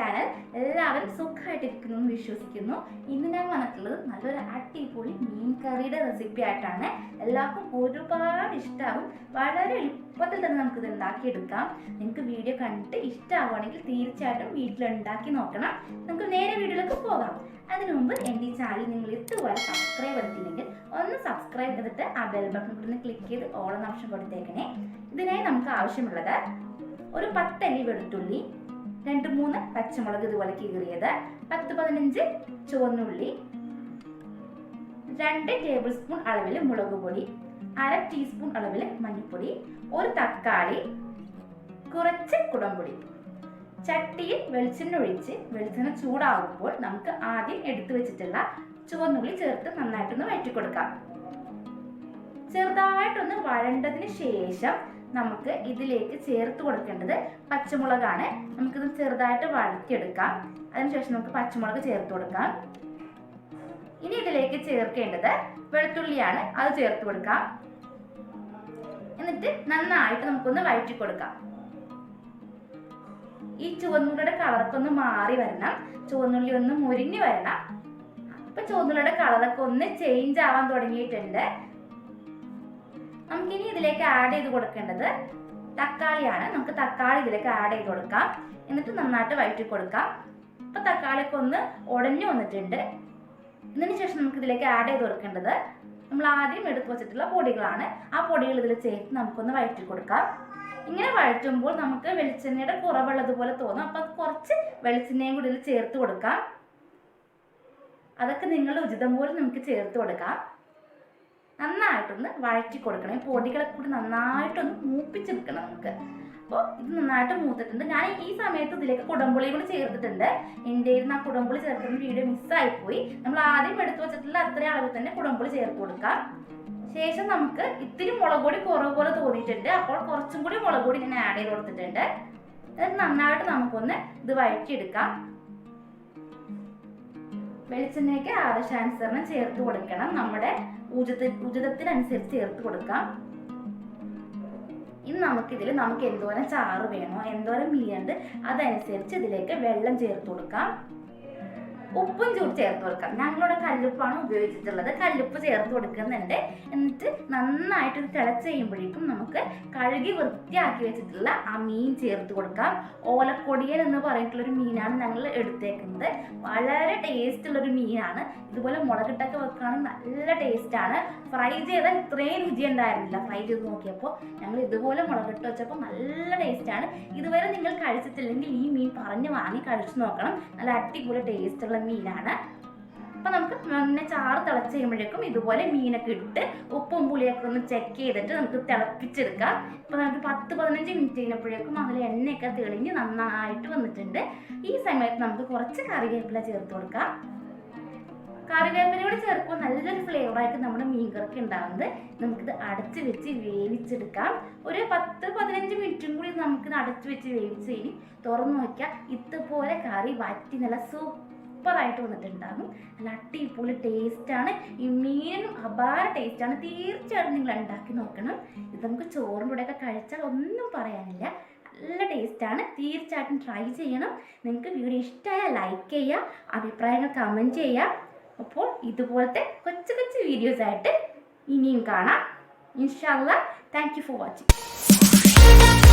Channel. എല്ലാവരും സുഖമായിട്ടിരിക്കുന്നു എന്ന് വിശ്വസിക്കുന്നു. ഇന്ന് ഞാൻ വന്നിട്ടുള്ളത് നല്ലൊരു അടിപൊളി മീൻ കറിയുടെ റെസിപ്പി ആയിട്ടാണ്. എല്ലാവർക്കും ഒരുപാട് ഇഷ്ടമാകും. വളരെ എളുപ്പത്തിൽ തന്നെ നമുക്കിത് ഉണ്ടാക്കിയെടുക്കാം. നിങ്ങൾക്ക് വീഡിയോ കണ്ടിട്ട് ഇഷ്ടമാവുകയാണെങ്കിൽ തീർച്ചയായിട്ടും വീട്ടിലുണ്ടാക്കി നോക്കണം. നമുക്ക് നേരെ വീഡിയോയിലേക്ക് പോകാം. അതിനു മുമ്പ് എൻ്റെ ഈ ചാനൽ നിങ്ങൾ ഇതുവരെ സബ്സ്ക്രൈബ് ചെയ്തിട്ടില്ലെങ്കിൽ ഒന്ന് സബ്സ്ക്രൈബ് ചെയ്തിട്ട് ആ ബെൽ ബട്ടൺ കൂടി ക്ലിക്ക് ചെയ്ത് ഓൾ എന്ന ഓപ്ഷൻ കൊടുത്തേക്കണേ. ഇതിനായി നമുക്ക് ആവശ്യമുള്ളത് ഒരു 10 അല്ലി വെളുത്തുള്ളി, 2-3 പച്ചമുളക് ഇതുപോലെ കീറിയത്, 10-15 ചുവന്നുള്ളി, 2 ടേബിൾ സ്പൂൺ അളവിൽ മുളക് പൊടി, 1/2 ടീസ്പൂൺ അളവിൽ മഞ്ഞൾപ്പൊടി, ഒരു തക്കാളി, കുറച്ച് കുടംപൊടി. ചട്ടിയിൽ വെളിച്ചെണ്ണ ഒഴിച്ച് വെളിച്ചെണ്ണ ചൂടാകുമ്പോൾ നമുക്ക് ആദ്യം എടുത്തു വെച്ചിട്ടുള്ള ചുവന്നുള്ളി ചേർത്ത് നന്നായിട്ടൊന്ന് വഴറ്റി കൊടുക്കാം. ചെറുതായിട്ടൊന്ന് വഴണ്ടതിന് ശേഷം നമുക്ക് ഇതിലേക്ക് ചേർത്ത് കൊടുക്കേണ്ടത് പച്ചമുളകാണ്. നമുക്കിത് ചെറുതായിട്ട് വഴറ്റിയെടുക്കാം. അതിനുശേഷം നമുക്ക് പച്ചമുളക് ചേർത്ത് കൊടുക്കാം. ഇനി ഇതിലേക്ക് ചേർക്കേണ്ടത് വെളുത്തുള്ളിയാണ്. അത് ചേർത്ത് കൊടുക്കാം. എന്നിട്ട് നന്നായിട്ട് നമുക്കൊന്ന് വഴറ്റി കൊടുക്കാം. ഈ ചുവന്നുള്ളിയുടെ കളറൊക്കെ ഒന്ന് മാറി വരണം. ചുവന്നുള്ളി ഒന്ന് മുരിഞ്ഞു വരണം. ഇപ്പൊ ചുവന്നുള്ളിയുടെ കളറൊക്കെ ഒന്ന് ചേഞ്ച് ആവാൻ തുടങ്ങിയിട്ടുണ്ട്. നമുക്കിനി ഇതിലേക്ക് ആഡ് ചെയ്ത് കൊടുക്കേണ്ടത് തക്കാളിയാണ്. നമുക്ക് തക്കാളി ഇതിലേക്ക് ആഡ് ചെയ്ത് കൊടുക്കാം. എന്നിട്ട് നന്നായിട്ട് വഴറ്റി കൊടുക്കാം. ഇപ്പൊ തക്കാളിയൊക്കെ ഒന്ന് ഉടഞ്ഞു വന്നിട്ടുണ്ട്. ഇതിന് ശേഷം നമുക്ക് ഇതിലേക്ക് ആഡ് ചെയ്ത് കൊടുക്കേണ്ടത് നമ്മൾ ആദ്യം എടുത്തു വെച്ചിട്ടുള്ള പൊടികളാണ്. ആ പൊടികൾ ഇതിൽ ചേർത്ത് നമുക്കൊന്ന് വഴറ്റി കൊടുക്കാം. ഇങ്ങനെ വഴറ്റുമ്പോൾ നമുക്ക് വെളിച്ചെണ്ണയുടെ കുറവുള്ളതുപോലെ തോന്നും. അപ്പം കുറച്ച് വെളിച്ചെണ്ണയും കൂടി ഇതിൽ ചേർത്ത് കൊടുക്കാം. അതൊക്കെ നിങ്ങളുടെ ഉചിതം പോലെ നമുക്ക് ചേർത്ത് കൊടുക്കാം. നന്നായിട്ടൊന്ന് വഴറ്റി കൊടുക്കണം. പൊടികളൊക്കെ കൂടി നന്നായിട്ടൊന്ന് മൂപ്പിച്ചെടുക്കണം നമുക്ക്. അപ്പോൾ ഇത് നന്നായിട്ട് മൂത്തിട്ടുണ്ട്. ഞാൻ ഈ സമയത്ത് ഇതിലേക്ക് കുടംപുളി കൂടി ചേർത്തിട്ടുണ്ട്. എൻ്റെ ആ കുടംപുളി ചേർക്കുന്ന വീഡിയോ മിസ്സായിപ്പോയി. നമ്മൾ ആദ്യം എടുത്തു വെച്ചിട്ടുള്ള അത്രയും അളവിൽ തന്നെ കുടംപുളി ചേർത്ത് കൊടുക്കാം. ശേഷം നമുക്ക് ഇത്തിരി മുളക് പൊടി കുറവ് പോലെ തോന്നിയിട്ടുണ്ട്. അപ്പോൾ കുറച്ചും കൂടി മുളക് പൊടി ഞാൻ ആഡ് ചെയ്ത് കൊടുത്തിട്ടുണ്ട്. എന്നിട്ട് നന്നായിട്ട് നമുക്കൊന്ന് ഇത് വഴറ്റിയെടുക്കാം. വെളിച്ചെണ്ണയ്ക്ക് ആവശ്യാനുസരണം ചേർത്ത് കൊടുക്കണം. നമ്മുടെ ഉചിതത്തിനനുസരിച്ച് ചേർത്ത് കൊടുക്കാം. ഇനി നമുക്കിതിൽ നമുക്ക് എന്തോരം ചാറ് വേണോ, എന്തോരം മീനുണ്ട് അതനുസരിച്ച് ഇതിലേക്ക് വെള്ളം ചേർത്ത് കൊടുക്കാം. ഉപ്പും ചൂട് ചേർത്ത് കൊടുക്കാം. ഞങ്ങളിവിടെ കല്ലുപ്പാണ് ഉപയോഗിച്ചിട്ടുള്ളത്. കല്ലുപ്പ് ചേർത്ത് കൊടുക്കുന്നുണ്ട്. എന്നിട്ട് നന്നായിട്ട് ഇത് തിളച്ച് കഴിയുമ്പോഴേക്കും നമുക്ക് കഴുകി വൃത്തിയാക്കി വെച്ചിട്ടുള്ള ആ മീൻ ചേർത്ത് കൊടുക്കാം. ഓലക്കൊടിയൻ എന്ന് പറഞ്ഞിട്ടുള്ളൊരു മീനാണ് ഞങ്ങൾ എടുത്തേക്കുന്നത്. വളരെ ടേസ്റ്റ് ഉള്ളൊരു മീനാണ്. ഇതുപോലെ മുളകിട്ടൊക്കെ വെക്കുകയാണെങ്കിൽ നല്ല ടേസ്റ്റാണ്. ഫ്രൈ ചെയ്താൽ ഇത്രയും രുചി ഉണ്ടായിരുന്നില്ല. ഫ്രൈ ചെയ്ത് നോക്കിയപ്പോൾ ഞങ്ങൾ ഇതുപോലെ മുളകിട്ട് വെച്ചപ്പോൾ നല്ല ടേസ്റ്റാണ്. ഇതുവരെ നിങ്ങൾ കഴിച്ചിട്ടില്ലെങ്കിൽ ഈ മീൻ പറഞ്ഞ് വാങ്ങി കഴിച്ചു നോക്കണം. നല്ല അടിപൊളി ടേസ്റ്റുള്ള മീനാണ്. അപ്പൊ നമുക്ക് നന്നെ ചാറ് തിളച്ച് കഴിയുമ്പോഴേക്കും ഇതുപോലെ മീനൊക്കെ ഇട്ട് ഉപ്പും പുളിയൊക്കെ ഒന്ന് ചെക്ക് ചെയ്തിട്ട് നമുക്ക് തിളപ്പിച്ചെടുക്കാം. ഇപ്പൊ നമുക്ക് 10-15 മിനിറ്റ് കഴിഞ്ഞപ്പോഴേക്കും അതിൽ എണ്ണയൊക്കെ തെളിഞ്ഞ് നന്നായിട്ട് വന്നിട്ടുണ്ട്. ഈ സമയത്ത് നമുക്ക് കുറച്ച് കറിവേപ്പില ചേർത്ത് കൊടുക്കാം. കറിവേപ്പിലയോട് ചേർക്കുമ്പോൾ നല്ലൊരു ഫ്ലേവറായിട്ട് നമ്മുടെ മീൻകറിക്ക് ഉണ്ടാകുന്നത്. നമുക്കിത് അടച്ച് വെച്ച് വേവിച്ചെടുക്കാം. ഒരു 10-15 മിനിറ്റും കൂടി നമുക്കിത് അടച്ച് വെച്ച് വേവിച്ച് കഴിഞ്ഞ് തുറന്നു നോക്കിയാൽ ഇതുപോലെ കറി വറ്റി നല്ല സൂപ്പറായിട്ട് വന്നിട്ടുണ്ടാകും. നല്ല അടിപൊളി ടേസ്റ്റാണ്. ഈ മീനും അപാര ടേസ്റ്റാണ്. തീർച്ചയായിട്ടും നിങ്ങൾ ഉണ്ടാക്കി നോക്കണം. ഇത് നമുക്ക് ചോറിൻ്റെ കൂടെയൊക്കെ കഴിച്ചാൽ ഒന്നും പറയാനില്ല. നല്ല ടേസ്റ്റാണ്. തീർച്ചയായിട്ടും ട്രൈ ചെയ്യണം. നിങ്ങൾക്ക് വീഡിയോ ഇഷ്ടമായാൽ ലൈക്ക് ചെയ്യുക, അഭിപ്രായങ്ങൾ കമൻറ്റ് ചെയ്യുക. അപ്പോൾ ഇതുപോലത്തെ കൊച്ചു കൊച്ചു വീഡിയോസ് ആയിട്ട് ഇനിയും കാണാം. ഇൻഷാ അല്ലാഹ്. Thank you for watching.